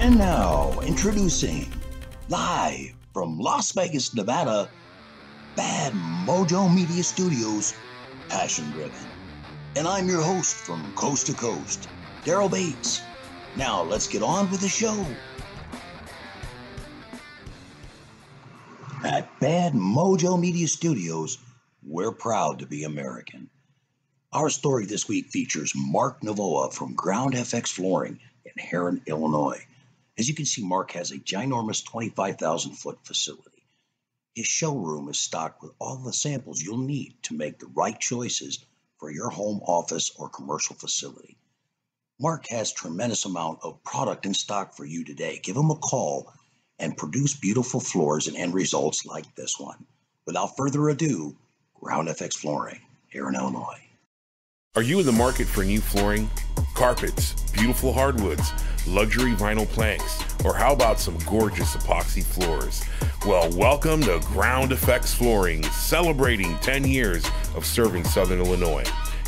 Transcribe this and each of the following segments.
And now, introducing, live from Las Vegas, Nevada, Bad Mojo Media Studios, Passion Driven. And I'm your host from coast to coast, Daryl Bates. Now, let's get on with the show. At Bad Mojo Media Studios, we're proud to be American. Our story this week features Mark Novoa from Ground FX Flooring in Heron, Illinois. As you can see, Mark has a ginormous 25,000-foot facility. His showroom is stocked with all the samples you'll need to make the right choices for your home, office, or commercial facility. Mark has a tremendous amount of product in stock for you today. Give him a call and produce beautiful floors and end results like this one. Without further ado, Ground FX Flooring, here in Illinois. Are you in the market for new flooring, carpets, beautiful hardwoods, luxury vinyl planks, or how about some gorgeous epoxy floors? Well, welcome to Ground FX Flooring, celebrating 10 years of serving Southern Illinois.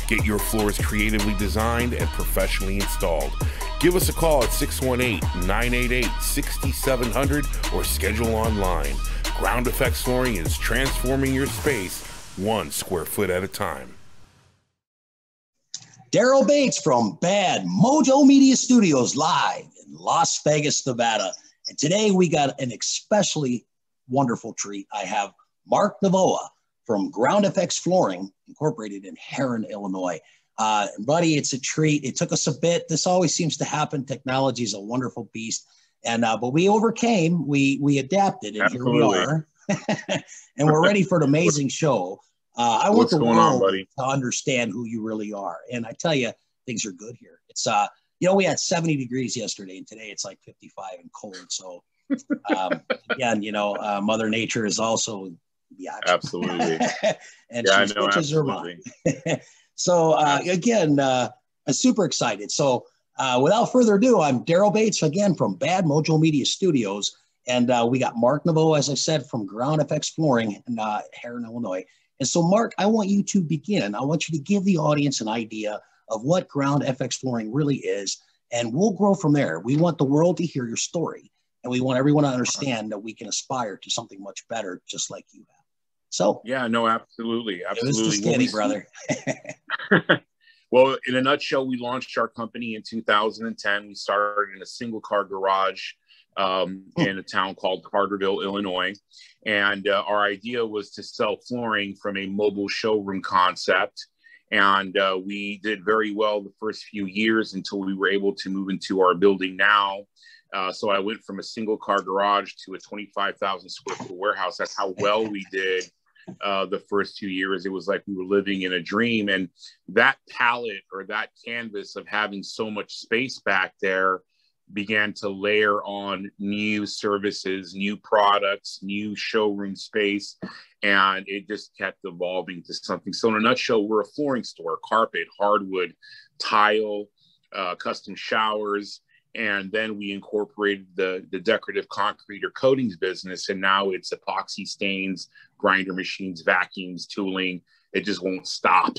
Get your floors creatively designed and professionally installed. Give us a call at 618-988-6700 or schedule online. Ground FX Flooring is transforming your space 1 square foot at a time. Daryl Bates from Bad Mojo Media Studios, live in Las Vegas, Nevada. And today we got an especially wonderful treat. I have Mark Novoa from Ground FX Flooring, incorporated in Heron, Illinois. Buddy, it's a treat. It took us a bit. This always seems to happen. Technology is a wonderful beast. And but we overcame, we adapted, and Absolutely. Here we are. And we're ready for an amazing show. I want the world to understand who you really are. And I tell you, things are good here. It's, we had 70 degrees yesterday, and today it's like 55 and cold. So, again, Mother Nature is also the action. Absolutely. And she switches her mind. So, again, I'm super excited. So, without further ado, I'm Daryl Bates, again, from Bad Mojo Media Studios. And we got Mark Novoa, as I said, from Ground FX Flooring in Heron, Illinois. And so, Mark, I want you to begin. I want you to give the audience an idea of what Ground FX Flooring really is, and we'll grow from there. We want the world to hear your story, and we want everyone to understand that we can aspire to something much better, just like you have. So, yeah, no, absolutely. It was just kidding, brother. Well, in a nutshell, we launched our company in 2010. We started in a single car garage in a town called Carterville, Illinois. And our idea was to sell flooring from a mobile showroom concept. And we did very well the first few years until we were able to move into our building now. So I went from a single car garage to a 25,000 square foot warehouse. That's how well we did the first 2 years. It was like we were living in a dream. And that palette or that canvas of having so much space back there began to layer on new services, new products, new showroom space, and it just kept evolving to something. So in a nutshell, we're a flooring store: carpet, hardwood, tile, custom showers, and then we incorporated the decorative concrete or coatings business, and now it's epoxy stains, grinder machines, vacuums, tooling. It just won't stop.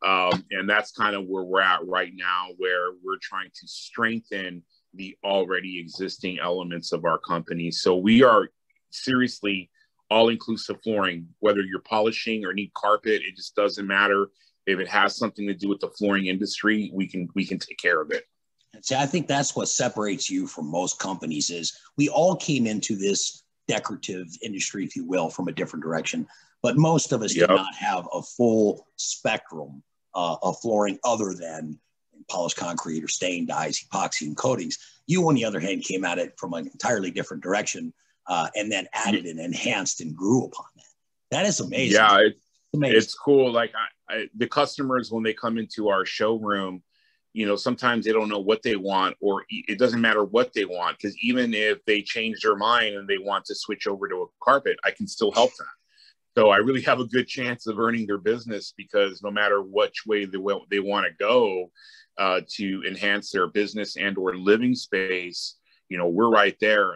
And that's kind of where we're at right now, where we're trying to strengthen the already existing elements of our company. So we are seriously all-inclusive flooring. Whether you're polishing or need carpet, it just doesn't matter. If it has something to do with the flooring industry, we can take care of it. See, I think that's what separates you from most companies is we all came into this decorative industry, if you will, from a different direction. But most of us did not have a full spectrum of flooring other than polished concrete or stain, dyes, epoxy, and coatings. You, on the other hand, came at it from an entirely different direction and then added and enhanced and grew upon that. That is amazing. Yeah, it's amazing. It's cool. Like the customers, when they come into our showroom, sometimes they don't know what they want, or it doesn't matter what they want, because even if they change their mind and they want to switch over to a carpet, I can still help them. So I really have a good chance of earning their business, because no matter which way they want to go to enhance their business and or living space, we're right there.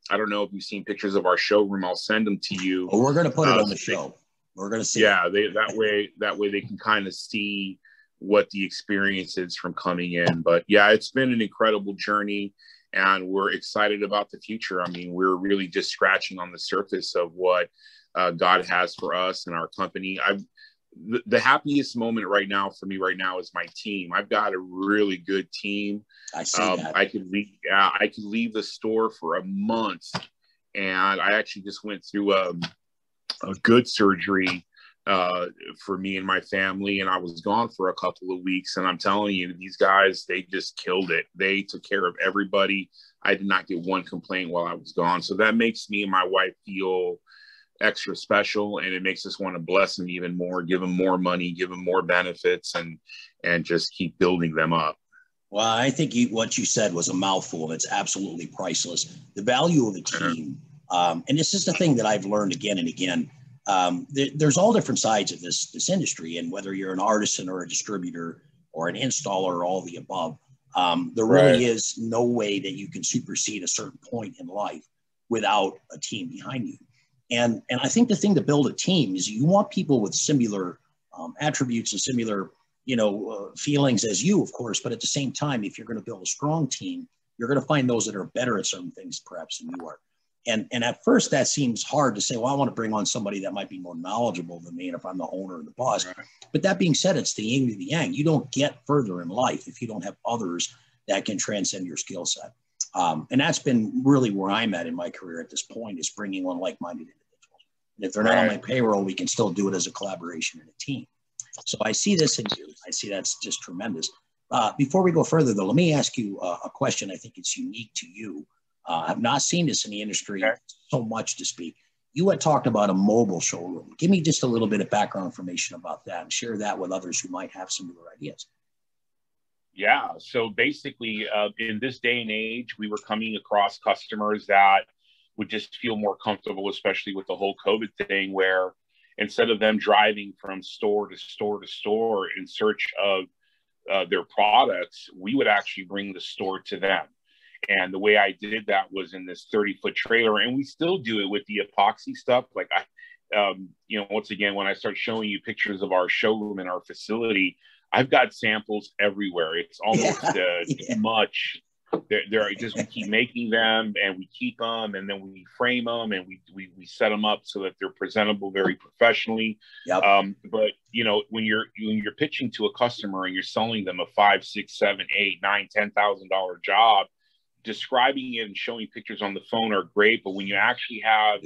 I don't know if you've seen pictures of our showroom. I'll send them to you. We're going to put it on the show. We're going to see. Yeah, that way they can kind of see what the experience is from coming in. But yeah, it's been an incredible journey, and we're excited about the future. I mean, we're really just scratching on the surface of what God has for us and our company. The happiest moment right now for me right now is my team. I've got a really good team. I see that. I could leave the store for a month, and I actually just went through a good surgery for me and my family, and I was gone for a couple of weeks. And I'm telling you, these guys, they just killed it. They took care of everybody. I did not get one complaint while I was gone. So that makes me and my wife feel extra special, and it makes us want to bless them even more, give them more money, give them more benefits, and just keep building them up. Well, I think what you said was a mouthful, and it's absolutely priceless. The value of a team, and this is the thing that I've learned again and again. There's all different sides of this industry, and whether you're an artisan or a distributor or an installer or all the above, there really is no way that you can supersede a certain point in life without a team behind you. And I think the thing to build a team is you want people with similar attributes and similar, feelings as you, of course. But at the same time, if you're going to build a strong team, you're going to find those that are better at certain things, perhaps, than you are. And at first, that seems hard to say, well, I want to bring on somebody that might be more knowledgeable than me, and if I'm the owner or the boss. Right. But that being said, it's the yin to the yang. You don't get further in life if you don't have others that can transcend your skill set. And that's been really where I'm at in my career at this point, is bringing on like-minded individuals. And if they're not on my payroll, we can still do it as a collaboration and a team. So I see this in you. I see that's just tremendous. Before we go further, though, let me ask you a question. I think it's unique to you. I've not seen this in the industry so much to speak. You had talked about a mobile showroom. Give me just a little bit of background information about that and share that with others who might have similar ideas. Yeah. So basically, in this day and age, we were coming across customers that would just feel more comfortable, especially with the whole COVID thing, where instead of them driving from store to store to store in search of their products, we would actually bring the store to them. And the way I did that was in this 30-foot trailer, and we still do it with the epoxy stuff. Like once again, when I start showing you pictures of our showroom and our facility, I've got samples everywhere. It's almost too much. We keep making them, and we keep them, and then we frame them, and we set them up so that they're presentable very professionally. Yep. But when you're pitching to a customer and you're selling them a $5,000, $6,000, $7,000, $8,000, $10,000 job, describing it and showing pictures on the phone are great, but when you actually have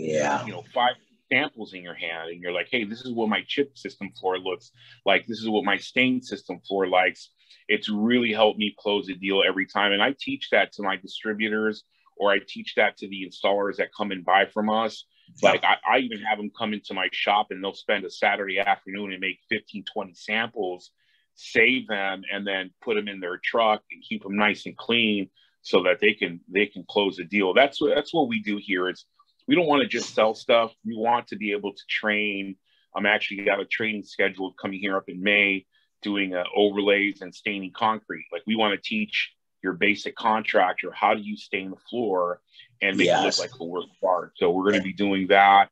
5 samples in your hand and you're like, hey, this is what my chip system floor looks like, this is what my stain system floor likes, it's really helped me close a deal every time. And I teach that to my distributors, or I teach that to the installers that come and buy from us. Like I even have them come into my shop, and they'll spend a Saturday afternoon and make 15, 20 samples, save them, and then put them in their truck and keep them nice and clean so that they can close a deal. That's what we do here. We don't want to just sell stuff. We want to be able to train. I'm actually got a training scheduled coming here up in May, doing overlays and staining concrete. Like, we want to teach your basic contractor, how do you stain the floor and make it look like a work of art. So we're going to be doing that,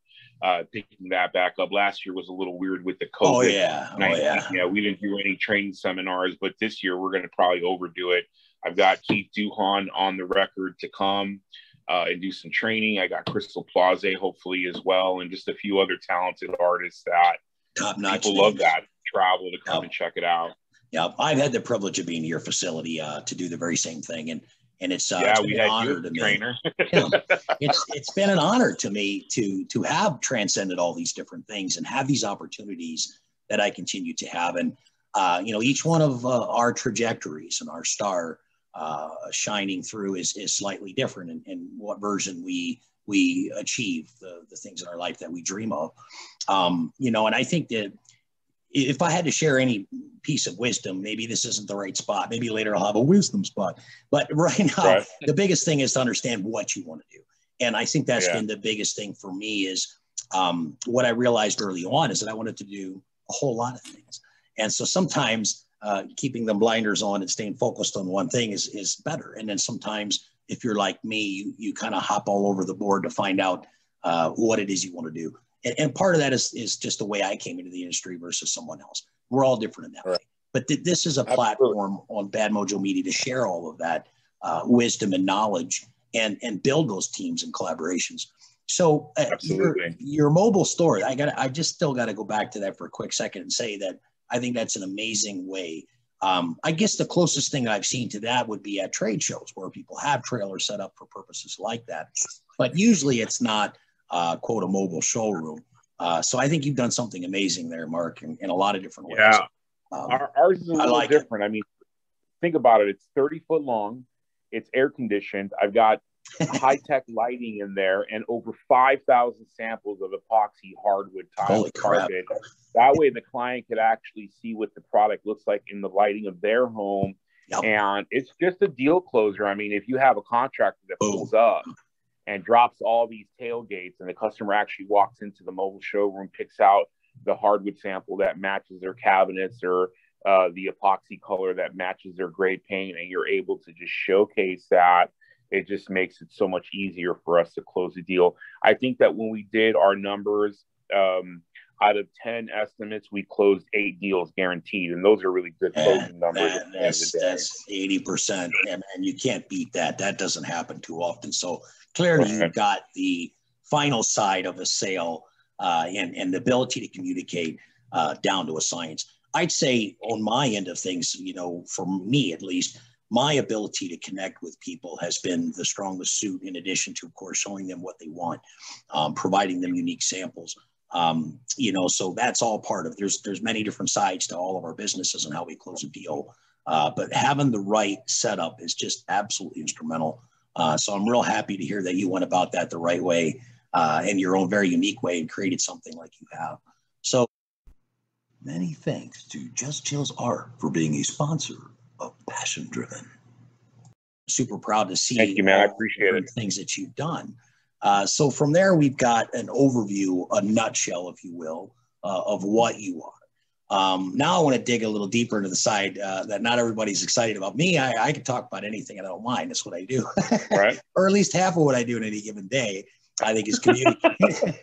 picking that back up. Last year was a little weird with the COVID. Yeah, we didn't do any training seminars, but this year we're going to probably overdo it. I've got Keith Duhan on the record to come and do some training. I got Crystal Plaze hopefully as well, and just a few other talented artists that top-notch people love that travel to come and check it out. Yeah, I've had the privilege of being in your facility to do the very same thing, and it's we been had an honor to trainer. me. It's been an honor to me to have transcended all these different things and have these opportunities that I continue to have, and each one of our trajectories and our star shining through is slightly different in what version we achieve the things in our life that we dream of. And I think that if I had to share any piece of wisdom, maybe this isn't the right spot. Maybe later I'll have a wisdom spot. But right now, the biggest thing is to understand what you want to do. And I think that's been the biggest thing for me is what I realized early on is that I wanted to do a whole lot of things. And so sometimes keeping the blinders on and staying focused on one thing is better. And then sometimes if you're like me, you kind of hop all over the board to find out what it is you want to do. And part of that is just the way I came into the industry versus someone else. We're all different in that way. But this is a Absolutely. platform on Bad Mojo Media to share all of that wisdom and knowledge and build those teams and collaborations. So your mobile store, I just still got to go back to that for a quick second and say that I think that's an amazing way. I guess the closest thing I've seen to that would be at trade shows where people have trailers set up for purposes like that. But usually it's not, quote, a mobile showroom. So I think you've done something amazing there, Mark, in a lot of different ways. Yeah, ours is a little different. I mean, think about it. It's 30 foot long. It's air conditioned. I've got high-tech lighting in there and over 5,000 samples of epoxy hardwood tile carpet. That way the client could actually see what the product looks like in the lighting of their home. Yep. And it's just a deal closer. I mean, if you have a contractor that pulls up and drops all these tailgates and the customer actually walks into the mobile showroom, picks out the hardwood sample that matches their cabinets or the epoxy color that matches their gray paint, and you're able to just showcase that, it just makes it so much easier for us to close the deal. I think that when we did our numbers, out of 10 estimates, we closed 8 deals guaranteed, and those are really good closing numbers. That's 80%, and you can't beat that. That doesn't happen too often. So clearly, you've got the final side of a sale and the ability to communicate down to a science. I'd say on my end of things, you know, for me at least, my ability to connect with people has been the strongest suit, in addition to, of course, showing them what they want, providing them unique samples. You know, so that's all part of, there's many different sides to all of our businesses and how we close a deal. But having the right setup is just absolutely instrumental. So I'm real happy to hear that you went about that the right way, in your own very unique way, and created something like you have. So many thanks to Just Chill's Art for being a sponsor of Passion Driven. Super proud to see. Thank you, man. I appreciate it. Things that you've done. So from there, we've got an overview, a nutshell, if you will, of what you are. Now I want to dig a little deeper into the side that not everybody's excited about. Me, I can talk about anything and I don't mind. That's what I do. Right. Or at least half of what I do in any given day, I think, is communicate.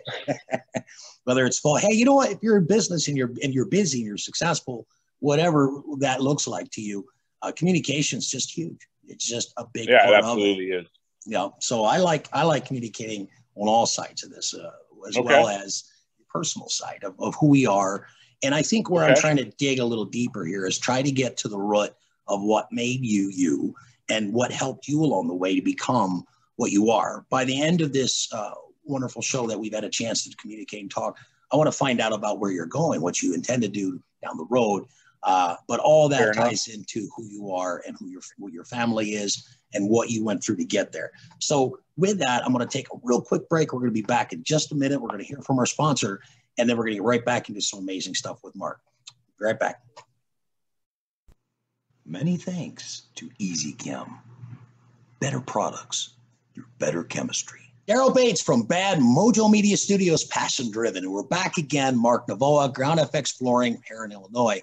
Whether it's full, hey, you know what? If you're in business and you're busy and you're successful, whatever that looks like to you, communication is just huge. It's just a big part it absolutely of it. is. Yeah, so I like communicating on all sides of this, as well as the personal side of who we are. And I think where I'm trying to dig a little deeper here is try to get to the root of what made you you and what helped you along the way to become what you are. By the end of this wonderful show that we've had a chance to communicate and talk, I want to find out about where you're going, what you intend to do down the road. But all that ties into who you are and who your family is and what you went through to get there. So with that, I'm going to take a real quick break. We're going to be back in just a minute. We're going to hear from our sponsor, and then we're going to get right back into some amazing stuff with Mark. Be right back. Many thanks to Easy Chem. Better products through better chemistry. Daryl Bates from Bad Mojo Media Studios, Passion Driven. And we're back again. Mark Novoa, Ground FX Flooring, here in Illinois.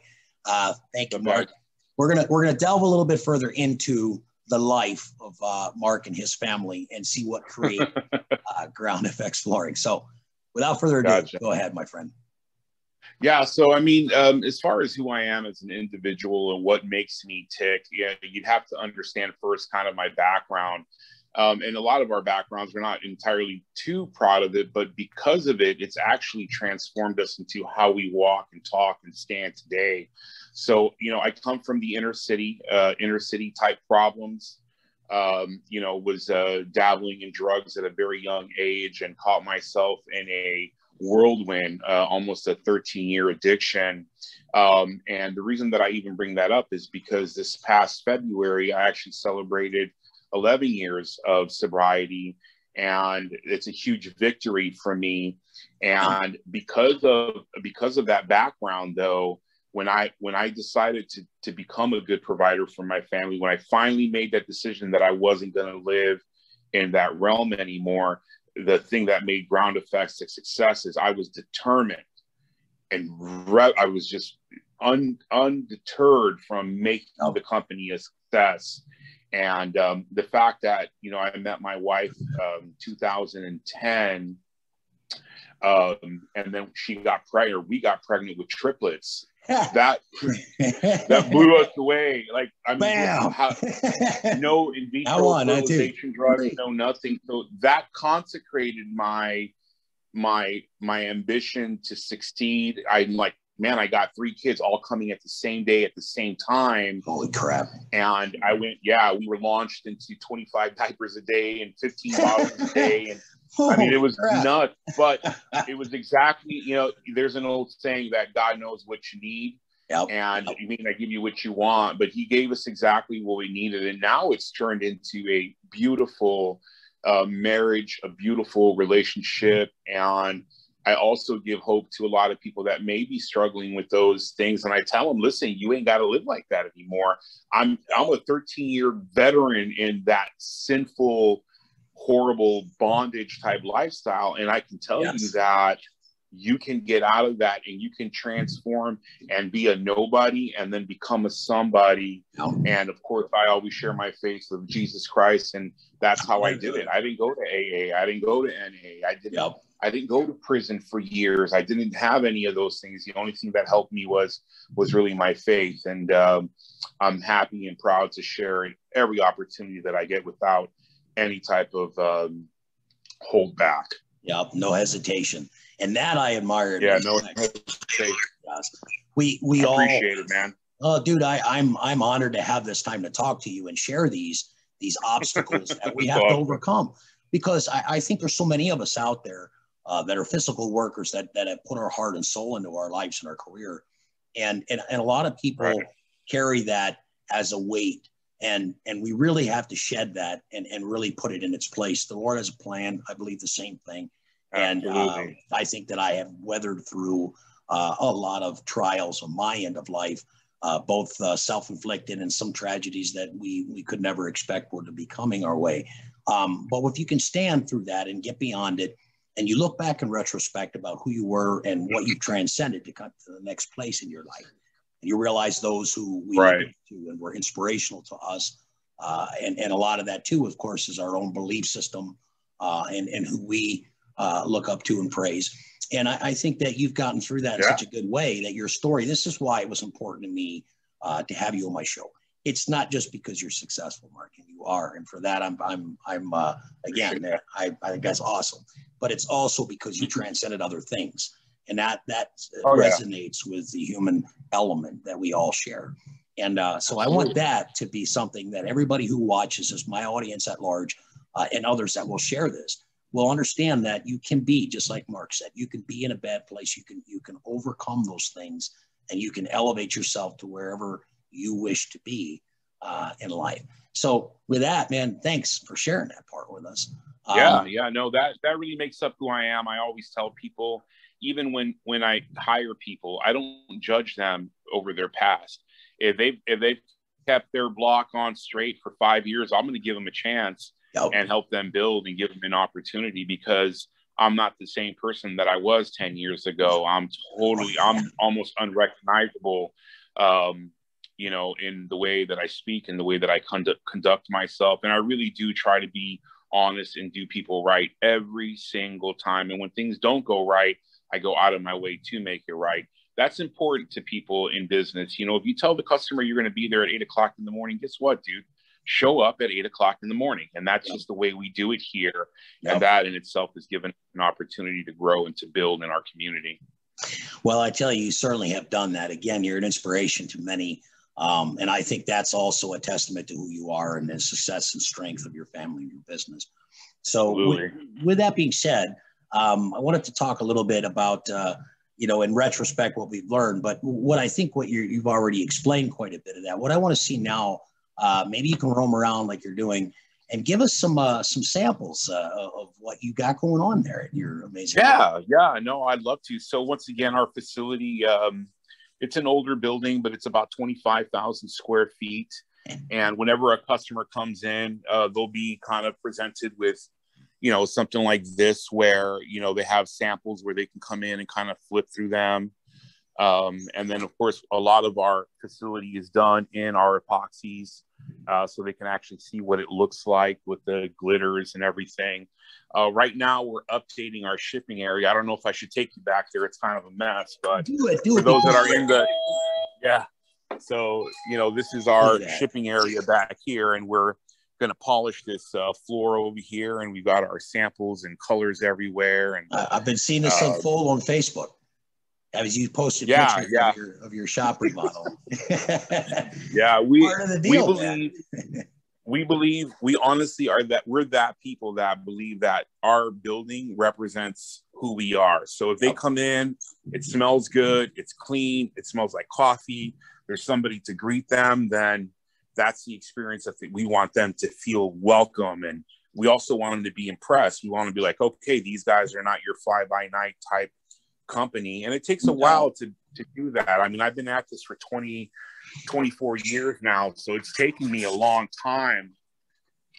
Thank you, Mark. We're gonna delve a little bit further into the life of Mark and his family and see what create Ground FX Flooring. So without further ado, go ahead, my friend. Yeah, so I mean, as far as who I am as an individual and what makes me tick, you'd have to understand first kind of my background. And a lot of our backgrounds, we're not entirely too proud of it, but because of it, it's actually transformed us into how we walk and talk and stand today. So, you know, I come from the inner city type problems, you know, was dabbling in drugs at a very young age and caught myself in a whirlwind, almost a 13-year addiction. And the reason that I even bring that up is because this past February, I actually celebrated 11 years of sobriety, and it's a huge victory for me. And because of that background, though, when I decided to become a good provider for my family, when I finally made that decision that I wasn't going to live in that realm anymore, the thing that made Ground FX a success is I was determined, and I was just undeterred from making the company a success. And the fact that, you know, I met my wife 2010, and then she got pregnant. We got pregnant with triplets. that blew us away. Like, I mean, Bam. No in vitro fertilization drugs, Great. no nothing. So that consecrated my ambition to succeed. I'm like, man, I got 3 kids all coming at the same day at the same time. Holy crap. And I went, we were launched into 25 diapers a day and 15 bottles a day. And I mean, it was nuts, but it was exactly, there's an old saying that God knows what you need. And you mean I give you what you want, but he gave us exactly what we needed. And now it's turned into a beautiful marriage, a beautiful relationship. And I also give hope to a lot of people that may be struggling with those things. And I tell them, listen, you ain't got to live like that anymore. I'm a 13-year veteran in that sinful, horrible bondage type lifestyle. And I can tell you that you can get out of that and you can transform and be a nobody and then become a somebody. And of course, I always share my faith with Jesus Christ. And that's how I did it. I didn't go to AA. I didn't go to NA. I didn't go to prison for years. I didn't have any of those things. The only thing that helped me was really my faith. And I'm happy and proud to share in every opportunity that I get without any type of holdback. No hesitation. And that I admire. Yeah, no hesitation. We all appreciate it, man. Oh, dude, I'm honored to have this time to talk to you and share these obstacles that we have to overcome. Because I think there's so many of us out there that are physical workers that have put our heart and soul into our lives and our career. And a lot of people carry that as a weight. And we really have to shed that and really put it in its place. The Lord has a plan. I believe the same thing. And I think that I have weathered through a lot of trials on my end of life, both self-inflicted and some tragedies that we could never expect were to be coming our way. But if you can stand through that and get beyond it, and you look back in retrospect about who you were and what you've transcended to come to the next place in your life, and you realize those who we looked to and were inspirational to us, and a lot of that too, of course, is our own belief system and who we look up to and praise. And I think that you've gotten through that in such a good way that your story, this is why it was important to me to have you on my show. It's not just because you're successful, Mark, and you are. And for that, I'm again, I think that's awesome. But it's also because you transcended other things. And that resonates with the human element that we all share. And so I want that to be something that everybody who watches this, my audience at large, and others that will share this, will understand that you can be, just like Mark said, you can be in a bad place. You can overcome those things and you can elevate yourself to wherever you wish to be in life. So with that, man, thanks for sharing that part with us. No, that really makes up who I am. I always tell people, even when I hire people, I don't judge them over their past. If they've kept their block on straight for 5 years, I'm going to give them a chance and help them build and give them an opportunity, because I'm not the same person that I was 10 years ago. I'm almost unrecognizable, in the way that I speak and the way that I conduct myself. And I really do try to be honest and do people right every single time. And when things don't go right, I go out of my way to make it right. That's important to people in business. If you tell the customer you're going to be there at 8 o'clock in the morning, guess what, dude? Show up at 8 o'clock in the morning. And that's just the way we do it here. And that in itself has given an opportunity to grow and to build in our community. Well, I tell you, you certainly have done that. Again, you're an inspiration to many. And I think that's also a testament to who you are and the success and strength of your family and your business. So with that being said, I wanted to talk a little bit about, in retrospect, what we've learned, but what you've already explained quite a bit of that. What I want to see now, maybe you can roam around like you're doing and give us some samples of what you got going on there at your amazing. No, I'd love to. So once again, our facility, it's an older building, but it's about 25,000 square feet. And whenever a customer comes in, they'll be kind of presented with, something like this, where, they have samples where they can come in and kind of flip through them. And then, of course, a lot of our facility is done in our epoxies. so they can actually see what it looks like with the glitters and everything. Right now, we're updating our shipping area. I don't know if I should take you back there. It's kind of a mess, but do it. For those that are in the, yeah. So, this is our shipping area back here, and we're going to polish this floor over here, and we've got our samples and colors everywhere. And I've been seeing this unfold on Facebook. As you posted pictures of your shop remodel. Yeah, part of the deal, we honestly are we're that people that believe that our building represents who we are. So if they come in, it smells good, it's clean, it smells like coffee, there's somebody to greet them, then that's the experience that we want them to feel welcome. And we also want them to be impressed. We want to be like, okay, these guys are not your fly by night type company. And it takes a while to do that. I mean, I've been at this for 24 years now, so it's taken me a long time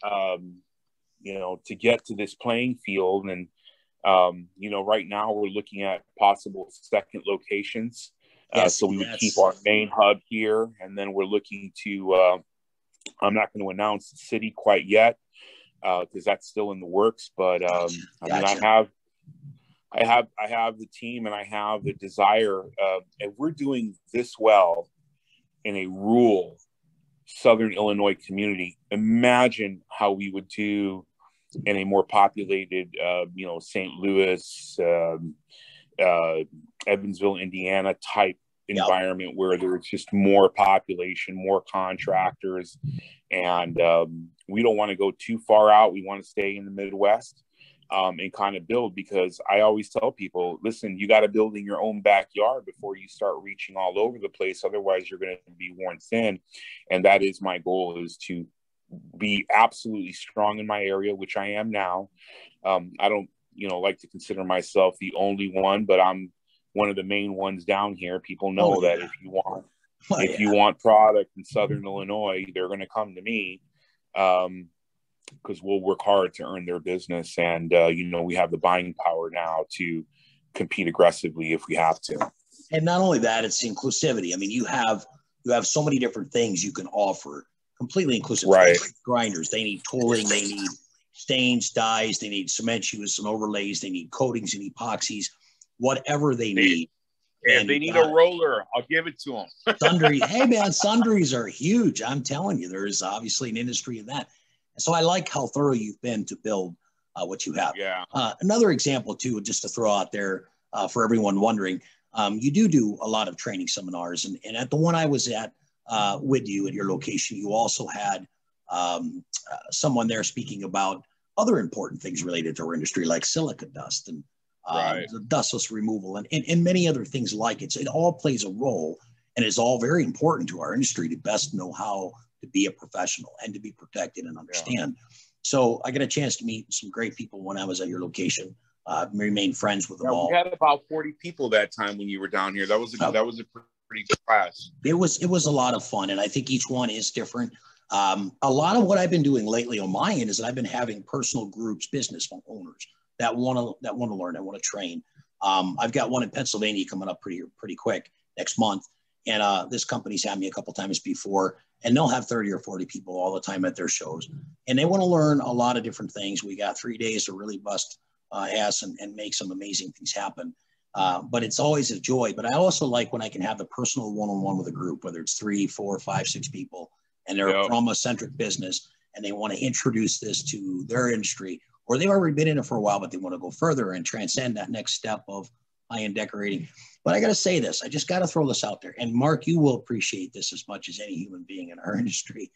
to get to this playing field. And right now we're looking at possible second locations. So we would keep our main hub here, and then we're looking to I'm not going to announce the city quite yet because that's still in the works, but I have the team, and I have the desire. If we're doing this well in a rural Southern Illinois community, imagine how we would do in a more populated, St. Louis, Evansville, Indiana type environment where there's just more population, more contractors, and we don't want to go too far out. We want to stay in the Midwest. And kind of build, because I always tell people, listen, you got to build in your own backyard before you start reaching all over the place. Otherwise, you're going to be worn thin. And that is my goal, is to be absolutely strong in my area, which I am now. I don't, like to consider myself the only one, but I'm one of the main ones down here. People know that if you want product in Southern Illinois, they're going to come to me. Because we'll work hard to earn their business. And, we have the buying power now to compete aggressively if we have to. And not only that, it's inclusivity. I mean, you have so many different things you can offer, completely inclusive. Right. Grinders, they need tooling, they need stains, dyes, they need cement sheets and overlays, they need coatings and epoxies, whatever they need. If they need a roller, I'll give it to them. Sundry. Hey, man, sundries are huge. I'm telling you, there is obviously an industry in that. So I like how thorough you've been to build what you have. Yeah. Another example, too, just to throw out there for everyone wondering, you do a lot of training seminars. And at the one I was at with you at your location, you also had someone there speaking about other important things related to our industry, like silica dust and the dustless removal and many other things like it. So it all plays a role, and it's all very important to our industry to best know how to be a professional and to be protected and understand. So I got a chance to meet some great people when I was at your location. Remained friends with them all. We had about 40 people that time when you were down here. That was a pretty good class. It was a lot of fun, and I think each one is different. A lot of what I've been doing lately on my end is that I've been having personal groups, business owners that want to learn, that want to train. I've got one in Pennsylvania coming up pretty quick next month. And this company's had me a couple times before, and they'll have 30 or 40 people all the time at their shows. And they want to learn a lot of different things. We got 3 days to really bust ass and make some amazing things happen. But it's always a joy. But I also like when I can have the personal one-on-one with a group, whether it's 3, 4, 5, 6 people, and they're from a centric business, and they want to introduce this to their industry, or they've already been in it for a while, but they want to go further and transcend that next step of high-end decorating. But I got to say this, I just got to throw this out there. And Mark, you will appreciate this as much as any human being in our industry,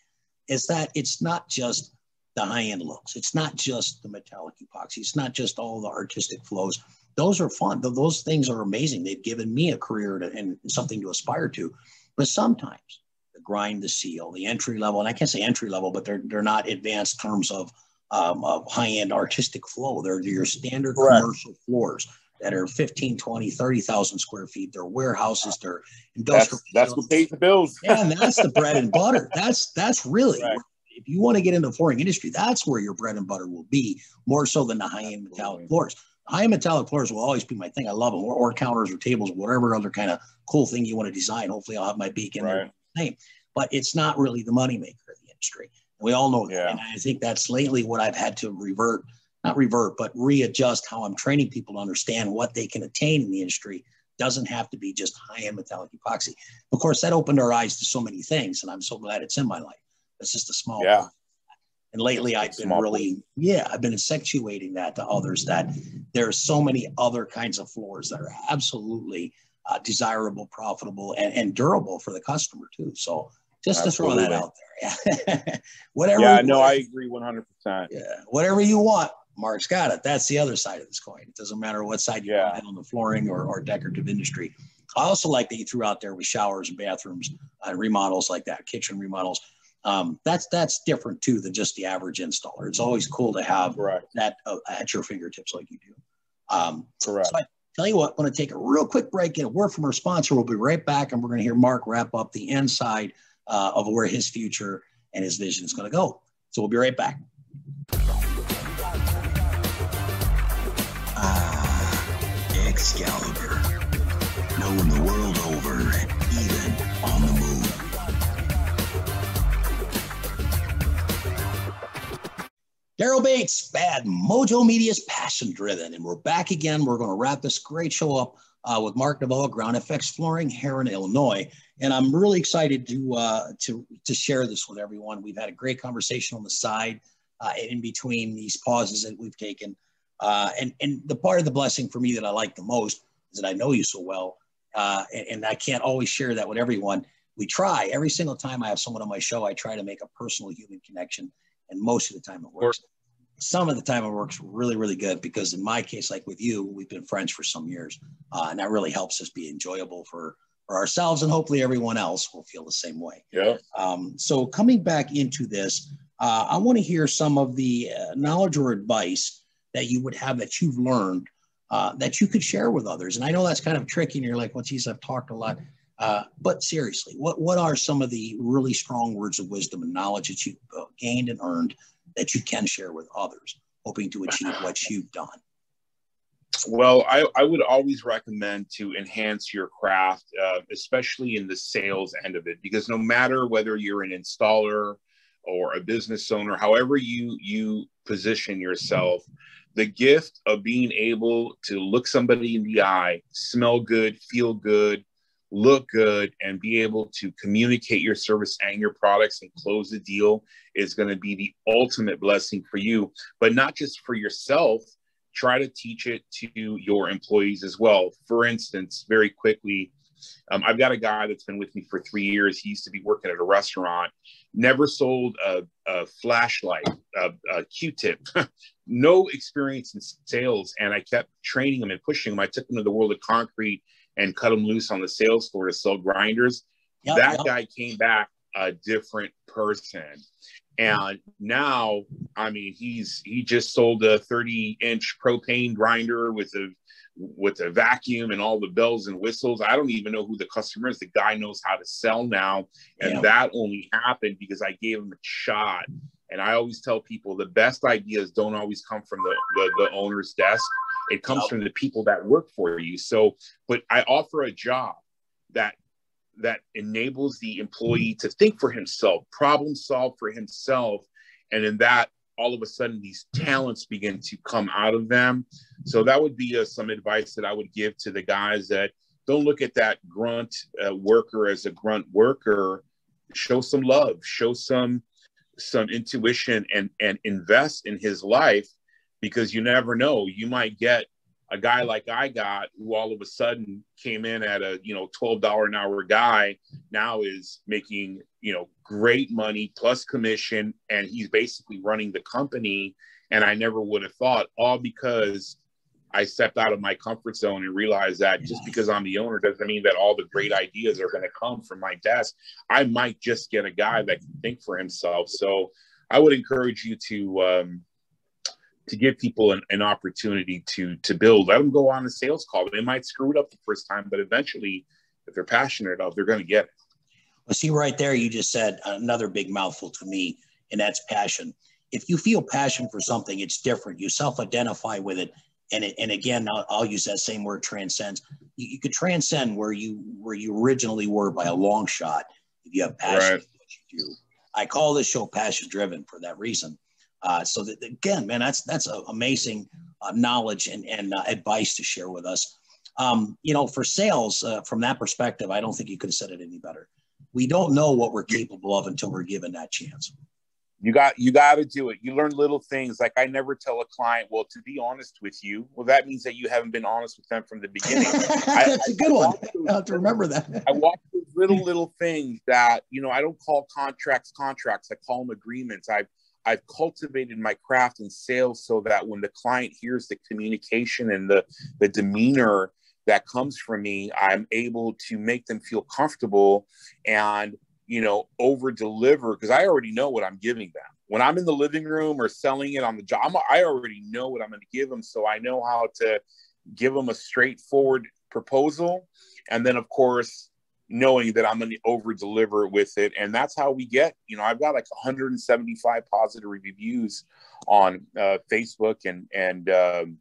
is that it's not just the high-end looks. It's not just the metallic epoxy. It's not just all the artistic flows. Those are fun. Those things are amazing. They've given me a career and something to aspire to. But sometimes the grind, the seal, the entry level, and I can't say entry level, but they're not advanced terms of high-end artistic flow. They're your standard commercial floors that are 15, 20, 30,000 square feet. They're warehouses, they're industrial. That's what pays the bills. Yeah, and that's the bread and butter. That's really, if you want to get into the flooring industry, that's where your bread and butter will be, more so than the high-end metallic floors. High-end metallic floors will always be my thing. I love them, or counters or tables, whatever other kind of cool thing you want to design. Hopefully I'll have my beak in there. But it's not really the moneymaker of the industry. And we all know that. And I think that's lately what I've had to but readjust how I'm training people to understand what they can attain in the industry. Doesn't have to be just high-end metallic epoxy. Of course, that opened our eyes to so many things, and I'm so glad it's in my life. It's just a small part. And lately I've been accentuating that to others, that there are so many other kinds of floors that are absolutely desirable, profitable, and durable for the customer too. So just to throw that out there. Whatever. Yeah, no, I agree 100%. Yeah, whatever you want, Mark's got it. That's the other side of this coin. It doesn't matter what side you're on the flooring or decorative industry. I also like that you threw out there with showers and bathrooms and remodels like that, kitchen remodels. That's different too than just the average installer. It's always cool to have that at your fingertips like you do. Correct. So I tell you what, I'm going to take a real quick break, get a word from our sponsor. We'll be right back, and we're going to hear Mark wrap up the inside of where his future and his vision is going to go. So we'll be right back. Excalibur, known the world over, even on the moon. Daryl Bates, Bad Mojo Media's Passion Driven, and we're back again. We're going to wrap this great show up with Mark Novoa, Ground FX Flooring, Heron, Illinois, and I'm really excited to share this with everyone. We've had a great conversation on the side in between these pauses that we've taken. And the part of the blessing for me that I like the most is that I know you so well, and I can't always share that with everyone. We try. Every single time I have someone on my show, I try to make a personal human connection, and most of the time it works. Some of the time it works really, really good, because in my case, like with you, we've been friends for some years, and that really helps us be enjoyable for ourselves, and hopefully everyone else will feel the same way. Yeah. So coming back into this, I want to hear some of the knowledge or advice that you would have that you've learned that you could share with others. And I know that's kind of tricky, and you're like, well, geez, I've talked a lot. But seriously, what are some of the really strong words of wisdom and knowledge that you've gained and earned that you can share with others, hoping to achieve what you've done? Well, I would always recommend to enhance your craft, especially in the sales end of it, because no matter whether you're an installer or a business owner, however you position yourself, the gift of being able to look somebody in the eye, smell good, feel good, look good, and be able to communicate your service and your products and close the deal is going to be the ultimate blessing for you, but not just for yourself. Try to teach it to your employees as well. For instance, very quickly, I've got a guy that's been with me for 3 years. He used to be working at a restaurant, never sold a flashlight, a Q-tip, no experience in sales. And I kept training him and pushing him. I took him to the world of concrete and cut him loose on the sales floor to sell grinders. That guy came back a different person. And now, I mean, he just sold a 30-inch propane grinder with a vacuum and all the bells and whistles. I don't even know who the customer is. The guy knows how to sell now. And that only happened because I gave him a shot. And I always tell people the best ideas don't always come from the owner's desk. It comes from the people that work for you. So, but I offer a job that enables the employee to think for himself, problem solve for himself. And in that, all of a sudden, these talents begin to come out of them. So that would be some advice that I would give to the guys, that don't look at that grunt worker as a grunt worker. Show some love, show some intuition, and invest in his life, because you never know. You might get a guy like I got, who all of a sudden came in at a $12 an hour guy, now is making great money plus commission, and he's basically running the company. And I never would have thought, all because I stepped out of my comfort zone and realized that just because I'm the owner doesn't mean that all the great ideas are going to come from my desk. I might just get a guy that can think for himself. So I would encourage you to give people an opportunity to build. Let them go on a sales call. They might screw it up the first time, but eventually, if they're passionate enough, they're going to get it. Well, see, right there, you just said another big mouthful to me, and that's passion. If you feel passion for something, it's different. You self-identify with it. And again, I'll use that same word, transcends. You could transcend where you originally were by a long shot if you have passion for what you do. I call this show Passion Driven for that reason. So that, again, man, that's amazing knowledge and advice to share with us. For sales, from that perspective, I don't think you could have said it any better. We don't know what we're capable of until we're given that chance. You got to do it. You learn little things. Like I never tell a client, well, to be honest with you, well, that means that you haven't been honest with them from the beginning. That's a good one. I'll have to remember that. I watch those little things that, I don't call contracts. I call them agreements. I've cultivated my craft in sales so that when the client hears the communication and the demeanor that comes from me, I'm able to make them feel comfortable and, over deliver, because I already know what I'm giving them. When I'm in the living room or selling it on the job, I already know what I'm going to give them. So I know how to give them a straightforward proposal. And then, of course, knowing that I'm going to over deliver with it. And that's how we get, I've got like 175 positive reviews on Facebook and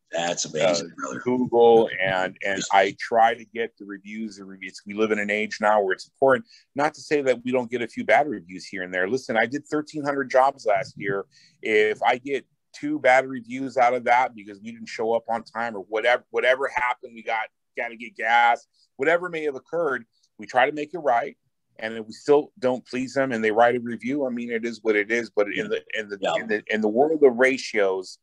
that's amazing, brother. Google. And I try to get the reviews. We live in an age now where it's important, not to say that we don't get a few bad reviews here and there. Listen, I did 1,300 jobs last year. If I get 2 bad reviews out of that because we didn't show up on time or whatever happened, we got to get gas, whatever may have occurred, we try to make it right. And if we still don't please them and they write a review, I mean, it is what it is. But in the world of ratios,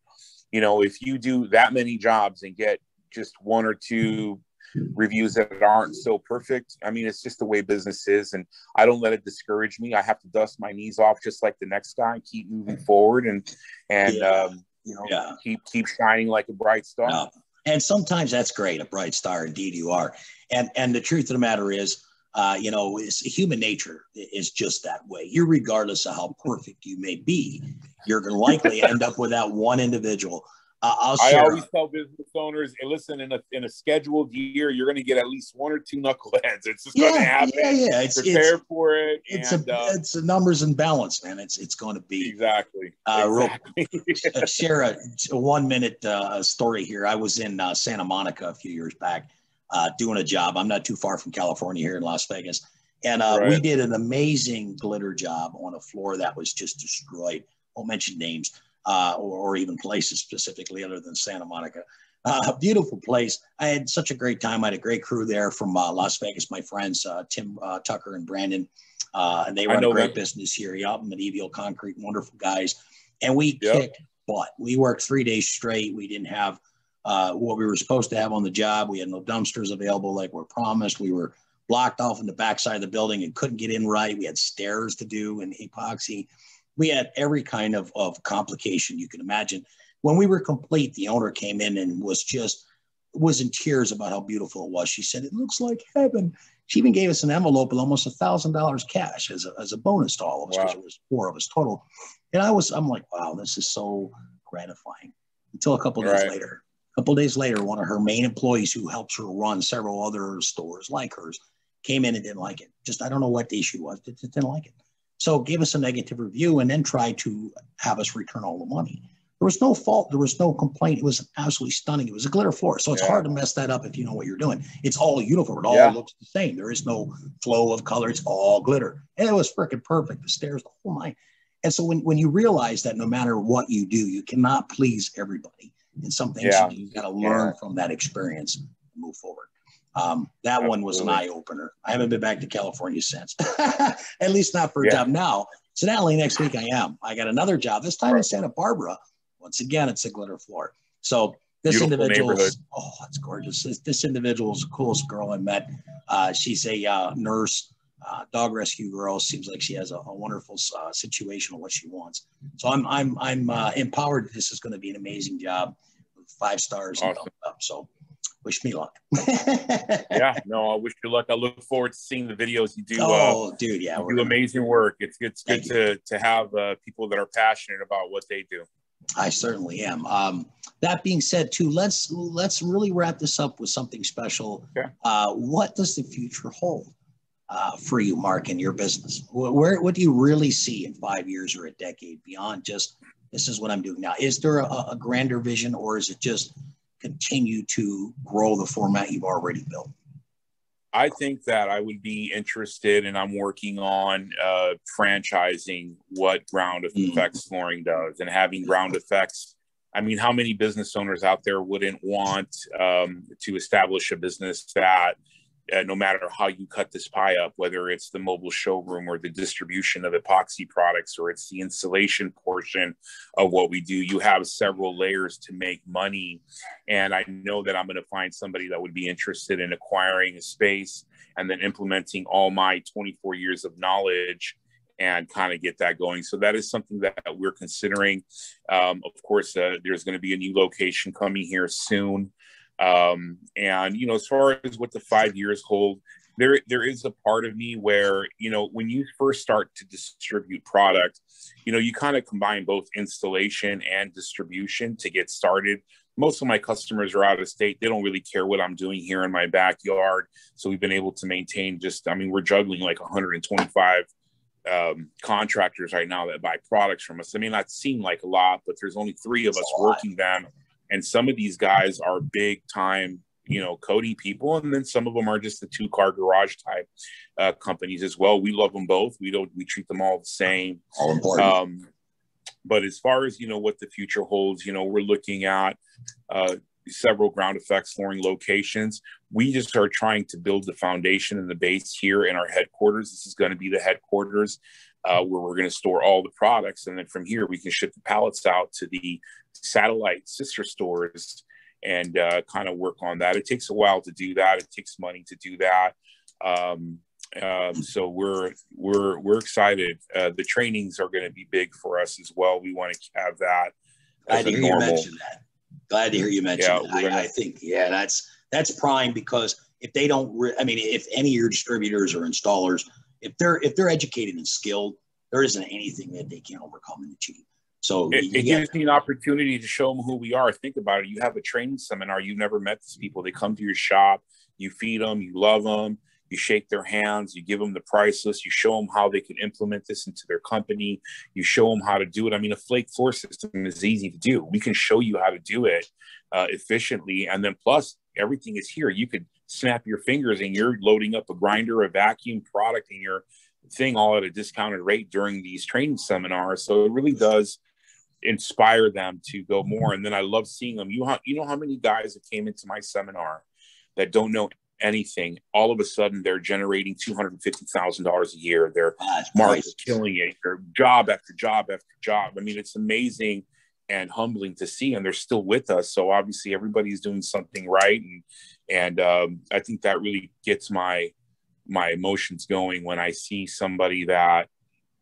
if you do that many jobs and get just 1 or 2 reviews that aren't so perfect, I mean, it's just the way business is. And I don't let it discourage me. I have to dust my knees off just like the next guy and keep moving forward and keep shining like a bright star. Yeah. And sometimes that's great, a bright star. Indeed, you are. And the truth of the matter is, it's human nature is just that way. Regardless of how perfect you may be, you're going to likely end up with that one individual. I always tell business owners, hey, listen, in a scheduled year, you're going to get at least 1 or 2 knuckleheads. It's just going to happen. Yeah. Prepare for it. It's a numbers and balance, man. It's going to be exactly. Share a 1-minute story here. I was in Santa Monica a few years back doing a job. I'm not too far from California here in Las Vegas. And we did an amazing glitter job on a floor that was just destroyed. Won't mention names. Or even places specifically other than Santa Monica. Beautiful place. I had such a great time. I had a great crew there from Las Vegas, my friends, Tim Tucker and Brandon. And they run a great business here. Medieval Concrete, wonderful guys. And we kicked butt. We worked 3 days straight. We didn't have what we were supposed to have on the job. We had no dumpsters available like we're promised. We were blocked off in the backside of the building and couldn't get in right. We had stairs to do and epoxy. We had every kind of complication you can imagine. When we were complete, the owner came in and was in tears about how beautiful it was. She said, "It looks like heaven." She even gave us an envelope with almost $1,000 cash as a bonus to all of us, because it was 4 of us total. And I'm like, wow, this is so gratifying. Until a couple days later. A couple days later, one of her main employees who helps her run several other stores like hers came in and didn't like it. Just, I don't know what the issue was, but didn't like it. So gave us a negative review and then tried to have us return all the money. There was no fault. There was no complaint. It was absolutely stunning. It was a glitter floor. So it's hard to mess that up if you know what you're doing. It's all uniform. It all looks the same. There is no flow of color. It's all glitter. And it was freaking perfect. The stairs, the whole night. And so when you realize that no matter what you do, you cannot please everybody. And some things you got to learn from that experience and move forward. That one was an eye-opener. I haven't been back to California since, at least not for a job now. Incidentally, next week I got another job, this time in Santa Barbara. Once again, it's a glitter floor. So this individual, it's gorgeous. This individual is the coolest girl I met. She's a nurse, dog rescue girl. Seems like she has a wonderful situation of what she wants. So I'm empowered that this is going to be an amazing job with 5 stars and thumbs up. So wish me luck. I wish you luck. I look forward to seeing the videos you do. Dude, you do amazing work. It's good to have people that are passionate about what they do. I certainly am. That being said, too, let's really wrap this up with something special. Okay. What does the future hold for you, Mark, in your business? What do you really see in 5 years or a decade beyond just this is what I'm doing now? Is there a grander vision, or is it just continue to grow the format you've already built? I think that I would be interested, and I'm working on franchising what Ground Effects Flooring does, and having Ground Effects. I mean, how many business owners out there wouldn't want to establish a business that no matter how you cut this pie up, whether it's the mobile showroom or the distribution of epoxy products, or it's the installation portion of what we do, you have several layers to make money. And I know that I'm going to find somebody that would be interested in acquiring a space and then implementing all my 24 years of knowledge and kind of get that going. So that is something that we're considering. Of course, there's going to be a new location coming here soon. And, you know, as far as what the 5 years hold, there is a part of me where, you know, when you first start to distribute product, you know, you kind of combine both installation and distribution to get started. Most of my customers are out of state. They don't really care what I'm doing here in my backyard. So we've been able to maintain we're juggling like 125 contractors right now that buy products from us. I mean, that seem like a lot, but there's only 3 of us working them. And some of these guys are big time, you know, coating people. And then some of them are just the 2-car garage type companies as well. We love them both. We treat them all the same. All important. But as far as, you know, what the future holds, you know, we're looking at several Ground Effects Flooring locations. We just are trying to build the foundation and the base here in our headquarters. This is going to be the headquarters where we're going to store all the products. And then from here, we can ship the pallets out to the satellite sister stores and kind of work on that. It takes a while to do that. It takes money to do that. So we're excited. The trainings are going to be big for us as well. We want to have that. Glad to hear you mention that. Glad to hear you mention that. I think, that's prime, because if they don't, if any of your distributors or installers, if they're educated and skilled, there isn't anything that they can't overcome and achieve. So it gives me an opportunity to show them who we are. Think about it. You have a training seminar. You've never met these people. They come to your shop. You feed them. You love them. You shake their hands. You give them the price list. You show them how they can implement this into their company. You show them how to do it. I mean, a flake floor system is easy to do. We can show you how to do it efficiently. And then plus, everything is here. You could snap your fingers and you're loading up a grinder, a vacuum product, and your thing all at a discounted rate during these training seminars. So it really does inspire them to go more. And then I love seeing them. You know how many guys that came into my seminar that don't know anything, all of a sudden they're generating $250,000 a year. Their market's killing it. Their job after job after job. I mean, it's amazing and humbling to see, and they're still with us. So obviously everybody's doing something right. And I think that really gets my emotions going when I see somebody that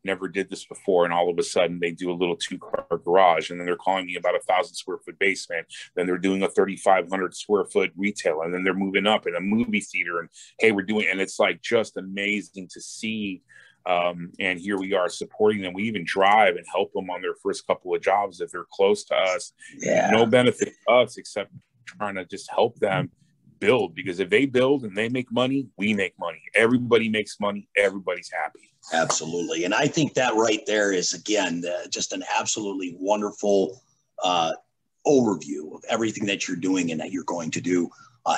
never did this before, and all of a sudden they do a little 2-car garage, and then they're calling me about 1,000 square foot basement. Then they're doing a 3,500 square foot retail, and then they're moving up in a movie theater, and hey, we're doing, and it's like just amazing to see. And here we are supporting them. We even drive and help them on their first couple of jobs if they're close to us. Yeah. No benefit to us except trying to just help them build, because if they build and they make money, we make money. Everybody makes money. Everybody's happy. Absolutely. And I think that right there is, again, just an absolutely wonderful overview of everything that you're doing and that you're going to do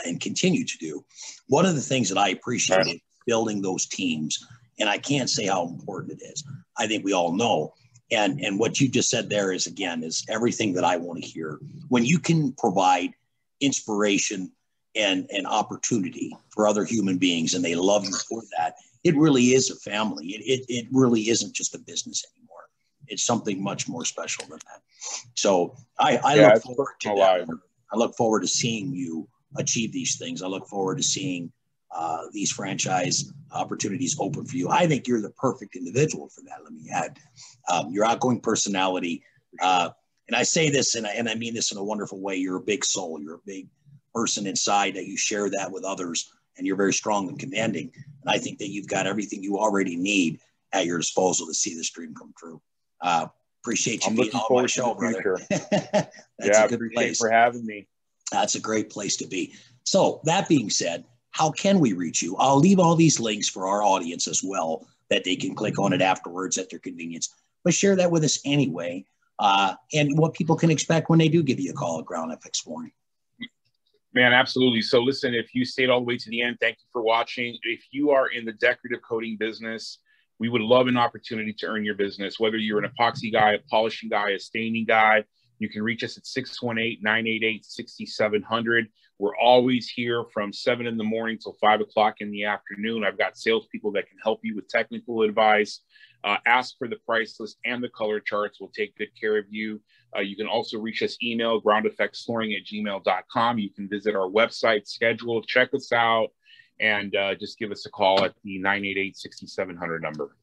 and continue to do. One of the things that I appreciate is building those teams, and I can't say how important it is. I think we all know. And what you just said there is, again, is everything that I want to hear. When you can provide inspiration and opportunity for other human beings, and they love you for that, it really is a family. It really isn't just a business anymore. It's something much more special than that. So I look forward to that. I look forward to seeing you achieve these things. I look forward to seeing these franchise opportunities open for you. I think you're the perfect individual for that. Let me add, your outgoing personality. And I say this, and I mean this in a wonderful way. You're a big soul. You're a big person inside that you share that with others, and you're very strong and commanding. And I think that you've got everything you already need at your disposal to see this dream come true. Appreciate you being on my show, brother. That's a good place for having me. That's a great place to be. So that being said, how can we reach you? I'll leave all these links for our audience as well, that they can click on it afterwards at their convenience. But share that with us anyway, and what people can expect when they do give you a call at Ground FX Flooring. Man, absolutely. So listen, if you stayed all the way to the end, thank you for watching. If you are in the decorative coating business, we would love an opportunity to earn your business. Whether you're an epoxy guy, a polishing guy, a staining guy, you can reach us at 618-988-6700. We're always here from 7 in the morning till 5 o'clock in the afternoon. I've got salespeople that can help you with technical advice. Ask for the price list and the color charts. We'll take good care of you. You can also reach us email, groundeffectsflooring@gmail.com. You can visit our website, schedule, check us out, and just give us a call at the 988-6700 number.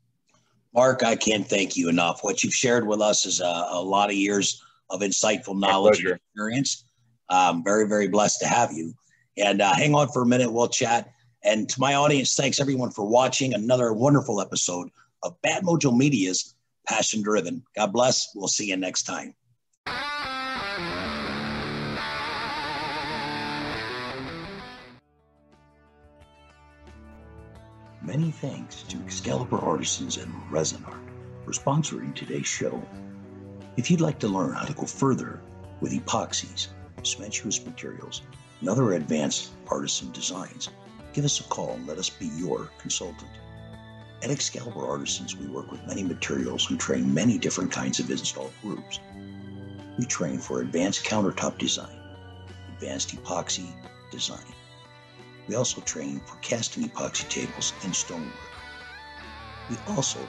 Mark, I can't thank you enough. What you've shared with us is a lot of years of insightful knowledge and experience. Very, very blessed to have you. And hang on for a minute. We'll chat. And to my audience, thanks everyone for watching another wonderful episode of Bad Mojo Media's Passion Driven. God bless. We'll see you next time. Many thanks to Excalibur Artisans and Resin Art for sponsoring today's show. If you'd like to learn how to go further with epoxies, cementitious materials, and other advanced artisan designs, give us a call and let us be your consultant. At Excalibur Artisans, we work with many materials and train many different kinds of install groups. We train for advanced countertop design, advanced epoxy design. We also train for casting epoxy tables and stonework. We also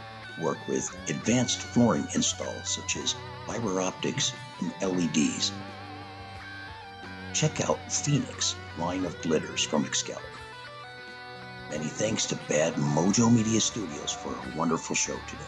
work with advanced flooring installs such as fiber optics and LEDs. Check out Phoenix line of glitters from Excalibur. Many thanks to Bad Mojo Media Studios for a wonderful show today.